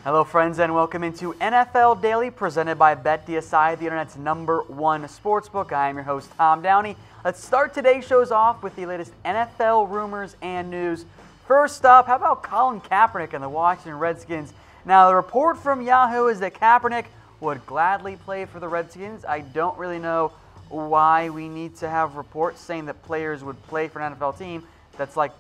Hello friends and welcome into NFL Daily presented by BetDSI, the internet's #1 sportsbook. I am your host Tom Downey. Let's start today's shows off with the latest NFL rumors and news. First up, how about Colin Kaepernick and the Washington Redskins? Now the report from Yahoo is that Kaepernick would gladly play for the Redskins. I don't really know why we need to have reports saying that players would play for an NFL team. That's like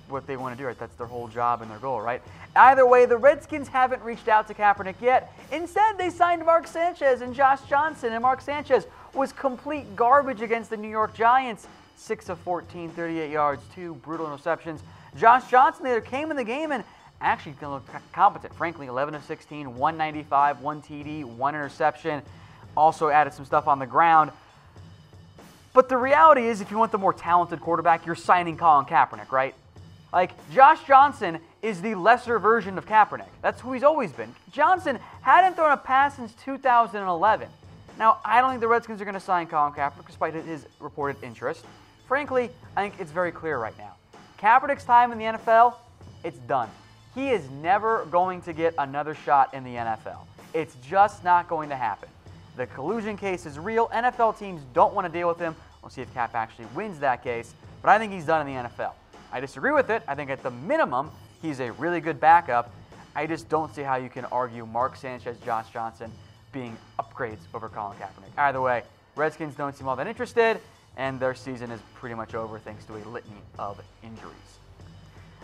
what they want to do, right? That's their whole job and their goal, right? Either way, the Redskins haven't reached out to Kaepernick yet. Instead, they signed Mark Sanchez and Josh Johnson, and Mark Sanchez was complete garbage against the New York Giants. 6 of 14, 38 yards, 2 brutal interceptions. Josh Johnson later came in the game and actually looked competent. Frankly, 11 of 16, 195, 1 TD, 1 interception. Also added some stuff on the ground. But the reality is, if you want the more talented quarterback, you're signing Colin Kaepernick, right? Like, Josh Johnson is the lesser version of Kaepernick. That's who he's always been. Johnson hadn't thrown a pass since 2011. Now, I don't think the Redskins are going to sign Colin Kaepernick despite his reported interest. Frankly, I think it's very clear right now. Kaepernick's time in the NFL, it's done. He is never going to get another shot in the NFL. It's just not going to happen. The collusion case is real. NFL teams don't want to deal with him. We'll see if Cap actually wins that case, but I think he's done in the NFL. I disagree with it. I think at the minimum, he's a really good backup. I just don't see how you can argue Mark Sanchez, Josh Johnson being upgrades over Colin Kaepernick. Either way, Redskins don't seem all that interested, and their season is pretty much over thanks to a litany of injuries.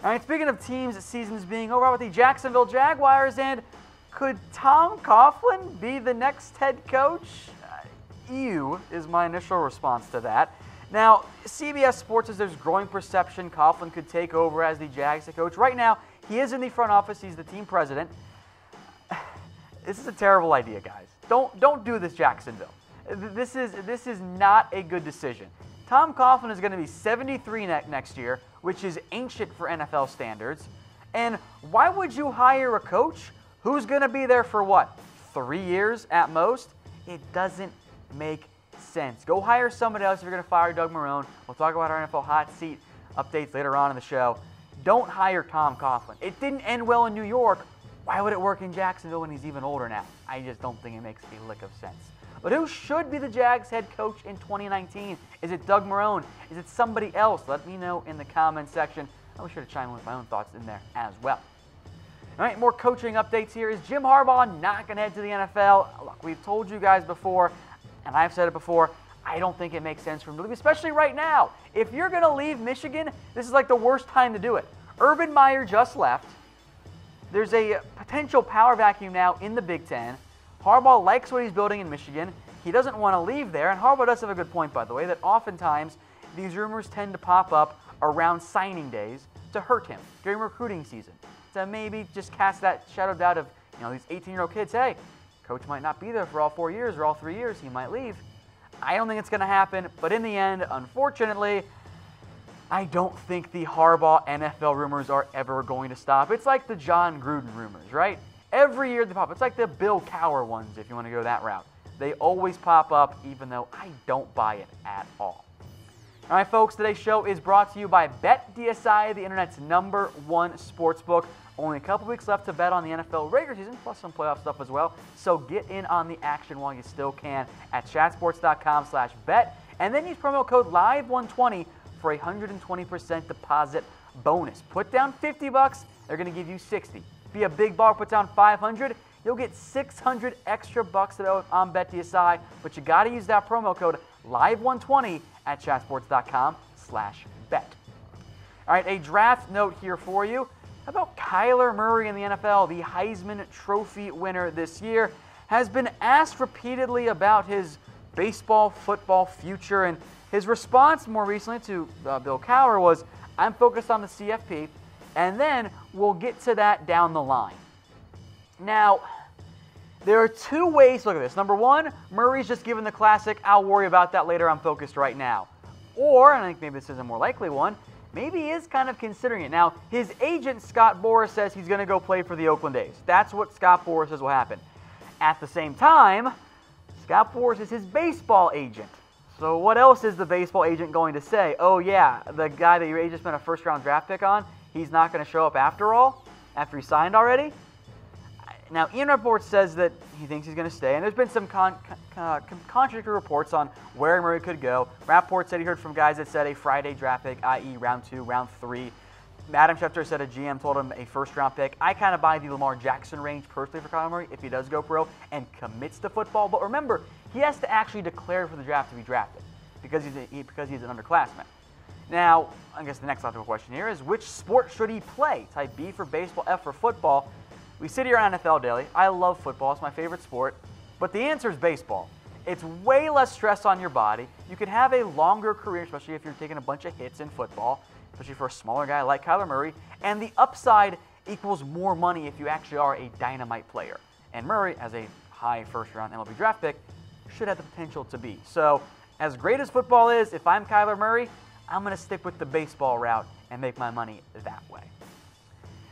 All right, speaking of teams' seasons being over, how about the Jacksonville Jaguars, and could Tom Coughlin be the next head coach? Ew is my initial response to that. Now, CBS Sports says there's growing perception Coughlin could take over as the Jags head coach. Right now, he is in the front office. He's the team president. This is a terrible idea, guys. Don't do this, Jacksonville. This is not a good decision. Tom Coughlin is going to be 73 next year, which is ancient for NFL standards. And why would you hire a coach who's going to be there for what, 3 years at most? It doesn't make sense. Go hire somebody else if you're going to fire Doug Marrone. We'll talk about our NFL hot seat updates later on in the show. Don't hire Tom Coughlin. It didn't end well in New York. Why would it work in Jacksonville when he's even older now? I just don't think it makes a lick of sense. But who should be the Jags head coach in 2019? Is it Doug Marrone? Is it somebody else? Let me know in the comments section. I'll be sure to chime in with my own thoughts in there as well. All right, more coaching updates here. Is Jim Harbaugh not going to head to the NFL? Look, we've told you guys before, and I've said it before, I don't think it makes sense for him to leave, especially right now. If you're going to leave Michigan, this is like the worst time to do it. Urban Meyer just left. There's a potential power vacuum now in the Big Ten. Harbaugh likes what he's building in Michigan. He doesn't want to leave there, and Harbaugh does have a good point, by the way, that oftentimes these rumors tend to pop up around signing days to hurt him during recruiting season. To maybe just cast that shadow doubt of, these 18-year-old kids, hey, coach might not be there for all 4 years or all 3 years. He might leave. I don't think it's going to happen. But in the end, unfortunately, I don't think the Harbaugh NFL rumors are ever going to stop. It's like the John Gruden rumors, right? Every year they pop up. It's like the Bill Cowher ones, if you want to go that route. They always pop up, even though I don't buy it at all. All right, folks, today's show is brought to you by BetDSI, the internet's #1 sportsbook. Only a couple weeks left to bet on the NFL regular season, plus some playoff stuff as well. So get in on the action while you still can at chatsports.com/bet. And then use promo code LIVE120 for a 120% deposit bonus. Put down $50, they're going to give you $60. Be a big baller, put down $500, you'll get $600 extra bucks to bet on BetDSI. But you got to use that promo code LIVE120 at chatsports.com/bet. All right, a draft note here for you. How about Kyler Murray in the NFL, the Heisman Trophy winner this year, has been asked repeatedly about his baseball, football future, and his response more recently to Bill Cowher was, I'm focused on the CFP, and then we'll get to that down the line. Now, there are two ways to look at this. Number one, Murray's just given the classic, I'll worry about that later, I'm focused right now. Or, and I think maybe this is a more likely one, maybe he is kind of considering it. Now, his agent, Scott Boras, says he's going to go play for the Oakland A's. That's what Scott Boras says will happen. At the same time, Scott Boras is his baseball agent. So what else is the baseball agent going to say? Oh, yeah, the guy that your agent spent a first-round draft pick on, he's not going to show up after all? After he signed already? Now, Ian Rappaport says that he thinks he's going to stay, and there's been some contradictory reports on where Murray could go. Rappaport said he heard from guys that said a Friday draft pick, i.e. round 2, round 3. Adam Schefter said a GM told him a first-round pick. I kind of buy the Lamar Jackson range personally for Kyler Murray if he does go pro and commits to football. But remember, he has to actually declare for the draft to be drafted because he's an underclassman. Now, I guess the next logical question here is, which sport should he play? Type B for baseball, F for football. We sit here on NFL Daily. I love football. It's my favorite sport. But the answer is baseball. It's way less stress on your body. You can have a longer career, especially if you're taking a bunch of hits in football, especially for a smaller guy like Kyler Murray. And the upside equals more money if you actually are a dynamite player. And Murray, as a high first-round MLB draft pick, should have the potential to be. So, as great as football is, if I'm Kyler Murray, I'm going to stick with the baseball route and make my money that way.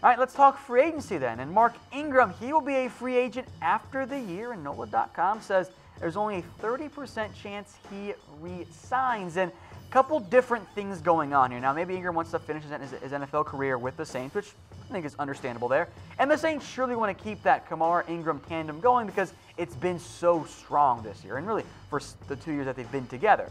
All right, let's talk free agency then. And Mark Ingram, he will be a free agent after the year. And NOLA.com says there's only a 30% chance he re-signs. And a couple different things going on here. Now, maybe Ingram wants to finish his NFL career with the Saints, which I think is understandable there. And the Saints surely want to keep that Kamara-Ingram tandem going because it's been so strong this year, and really for the 2 years that they've been together.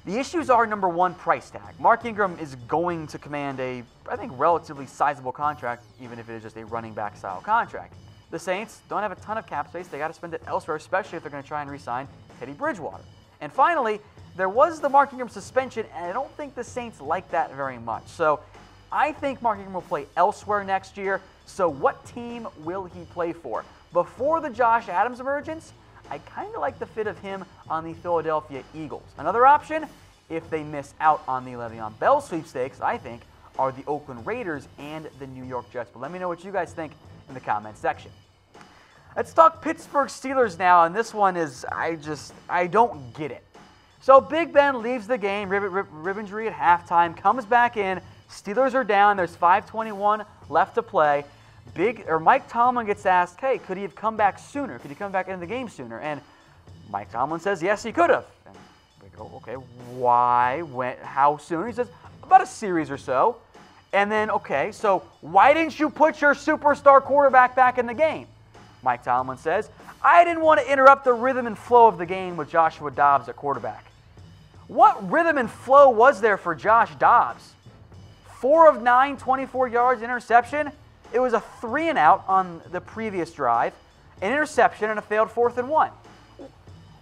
The issues are, number one, price tag. Mark Ingram is going to command a, I think, relatively sizable contract, even if it is just a running back style contract. The Saints don't have a ton of cap space. They got to spend it elsewhere, especially if they're going to try and re-sign Teddy Bridgewater. And finally, there was the Mark Ingram suspension, and I don't think the Saints like that very much. So I think Mark Ingram will play elsewhere next year. So what team will he play for? Before the Josh Adams emergence, I kind of like the fit of him on the Philadelphia Eagles. Another option, if they miss out on the Le'Veon Bell sweepstakes, I think, are the Oakland Raiders and the New York Jets. But let me know what you guys think in the comments section. Let's talk Pittsburgh Steelers now, and this one is, I don't get it. So Big Ben leaves the game, rib injury at halftime, comes back in, Steelers are down, there's 5:21 left to play. Mike Tomlin gets asked, hey, could he have come back sooner? Could he come back into the game sooner? And Mike Tomlin says, yes, he could have. And we go, okay, why, when, how soon? He says, about a series or so. And then, okay, so why didn't you put your superstar quarterback back in the game? Mike Tomlin says, I didn't want to interrupt the rhythm and flow of the game with Joshua Dobbs at quarterback. What rhythm and flow was there for Josh Dobbs? 4 of 9, 24 yards, interception. It was a 3-and-out on the previous drive, an interception, and a failed 4th and 1.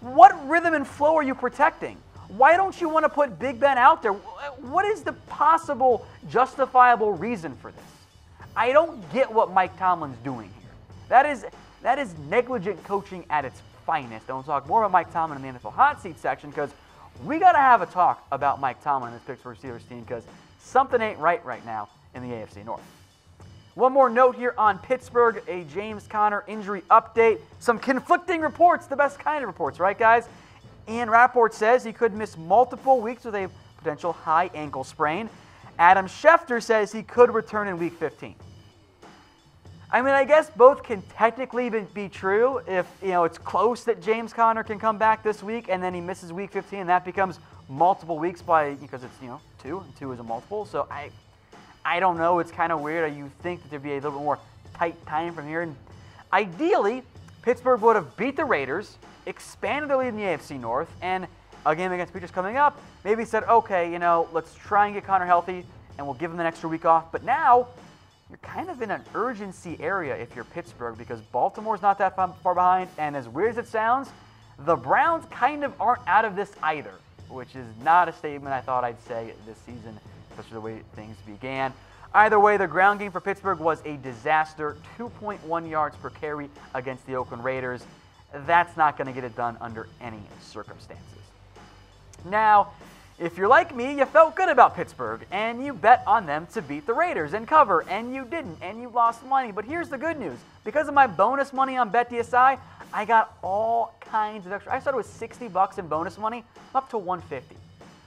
What rhythm and flow are you protecting? Why don't you want to put Big Ben out there? What is the possible justifiable reason for this? I don't get what Mike Tomlin's doing here. That is negligent coaching at its finest. And we'll talk more about Mike Tomlin in the NFL Hot Seat section because we got to have a talk about Mike Tomlin and this Pittsburgh Steelers team because something ain't right now in the AFC North. One more note here on Pittsburgh, a James Conner injury update. Some conflicting reports, the best kind of reports, right, guys? Ian Rappaport says he could miss multiple weeks with a potential high ankle sprain. Adam Schefter says he could return in Week 15. I mean, I guess both can technically be true if, it's close that James Conner can come back this week and then he misses Week 15 and that becomes multiple weeks because it's, 2 and 2 is a multiple. So I don't know. It's kind of weird. You think that there'd be a little bit more tight time from here. And ideally, Pittsburgh would have beat the Raiders, expanded their lead in the AFC North, and a game against Patriots coming up, maybe said, okay, let's try and get Conner healthy, and we'll give him an extra week off. But now, you're kind of in an urgency area if you're Pittsburgh because Baltimore's not that far behind, and as weird as it sounds, the Browns kind of aren't out of this either, which is not a statement I thought I'd say this season, especially the way things began. Either way, the ground game for Pittsburgh was a disaster, 2.1 yards per carry against the Oakland Raiders. That's not going to get it done under any circumstances. Now, if you're like me, you felt good about Pittsburgh, and you bet on them to beat the Raiders and cover, and you didn't, and you lost money. But here's the good news. Because of my bonus money on BetDSI, I got all kinds of extra. I started with $60 in bonus money, up to $150.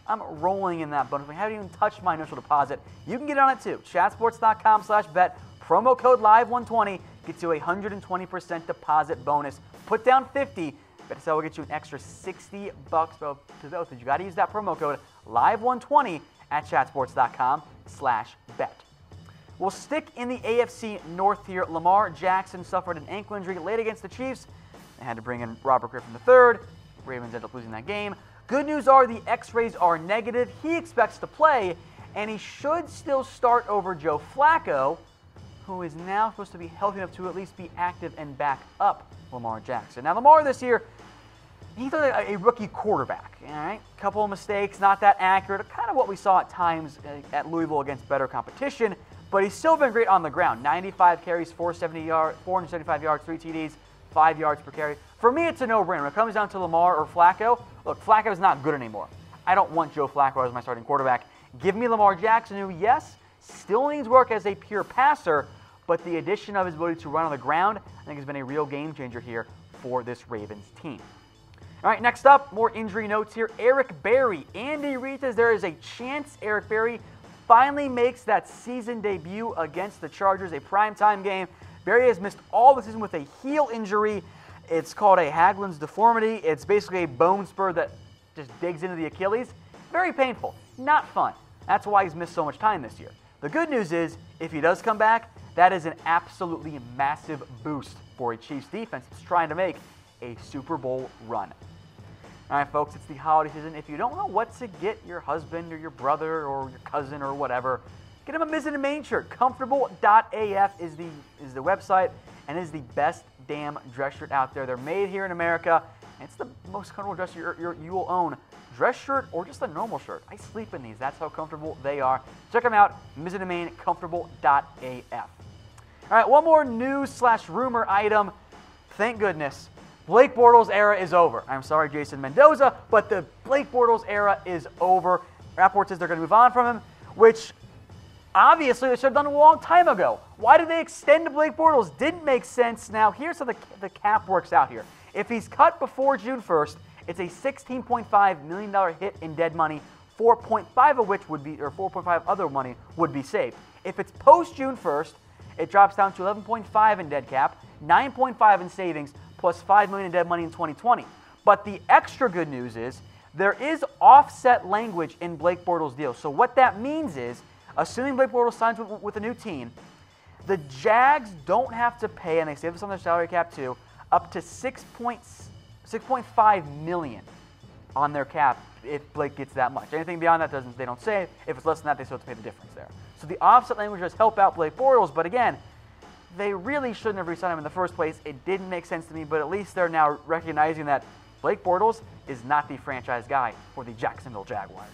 I'm rolling in that bonus money. I haven't even touched my initial deposit. You can get on it too. Chatsports.com/bet. Promo code LIVE120 gets you a 120% deposit bonus. Put down $50. BetDSI will get you an extra $60 to both. You got to use that promo code LIVE120 at chatsports.com/bet. We'll stick in the AFC North here. Lamar Jackson suffered an ankle injury late against the Chiefs. They had to bring in Robert Griffin III. Ravens ended up losing that game. Good news are the x-rays are negative. He expects to play, and he should still start over Joe Flacco, who is now supposed to be healthy enough to at least be active and back up Lamar Jackson. Now, Lamar this year, he's a rookie quarterback, all right? Couple of mistakes, not that accurate, kind of what we saw at times at Louisville against better competition, but he's still been great on the ground. 95 carries, 475 yards, 3 TDs, 5 yards per carry. For me, it's a no-brainer. When it comes down to Lamar or Flacco, look, Flacco's not good anymore. I don't want Joe Flacco as my starting quarterback. Give me Lamar Jackson, who, yes, still needs work as a pure passer, but the addition of his ability to run on the ground, I think, has been a real game changer here for this Ravens team. All right, next up, more injury notes here. Eric Berry. Andy Reid says there is a chance Eric Berry finally makes that season debut against the Chargers, a primetime game. Berry has missed all the season with a heel injury. It's called a Haglund's deformity. It's basically a bone spur that just digs into the Achilles. Very painful. Not fun. That's why he's missed so much time this year. The good news is, if he does come back, that is an absolutely massive boost for a Chiefs defense that's trying to make a Super Bowl run. All right, folks, it's the holiday season. If you don't know what to get your husband or your brother or your cousin or whatever, get him a Mizzen and Main shirt. Comfortable.af is the website, and is the best damn dress shirt out there. They're made here in America, and it's the most comfortable dress shirt you will own. Dress shirt or just a normal shirt. I sleep in these. That's how comfortable they are. Check them out. Mizzen and Main, comfortable.af. All right, one more news/rumor item. Thank goodness. Blake Bortles' era is over. I'm sorry, Jason Mendoza, but the Blake Bortles era is over. Rapport says they're going to move on from him, which obviously they should have done a long time ago. Why did they extend to Blake Bortles? Didn't make sense. Now, here's how the cap works out here. If he's cut before June 1st, it's a $16.5 million hit in dead money, 4.5 of which would be, or 4.5 other money would be saved. If it's post June 1st, it drops down to 11.5 in dead cap, 9.5 in savings, plus $5 million in dead money in 2020. But the extra good news is there is offset language in Blake Bortles' deal. So what that means is, assuming Blake Bortles signs with a new team, the Jags don't have to pay, and they save this on their salary cap too, up to $6.5 million on their cap if Blake gets that much. Anything beyond that, they don't save. If it's less than that, they still have to pay the difference there. So the offset language does help out Blake Bortles, but again, they really shouldn't have re-signed him in the first place. It didn't make sense to me, but at least they're now recognizing that Blake Bortles is not the franchise guy for the Jacksonville Jaguars.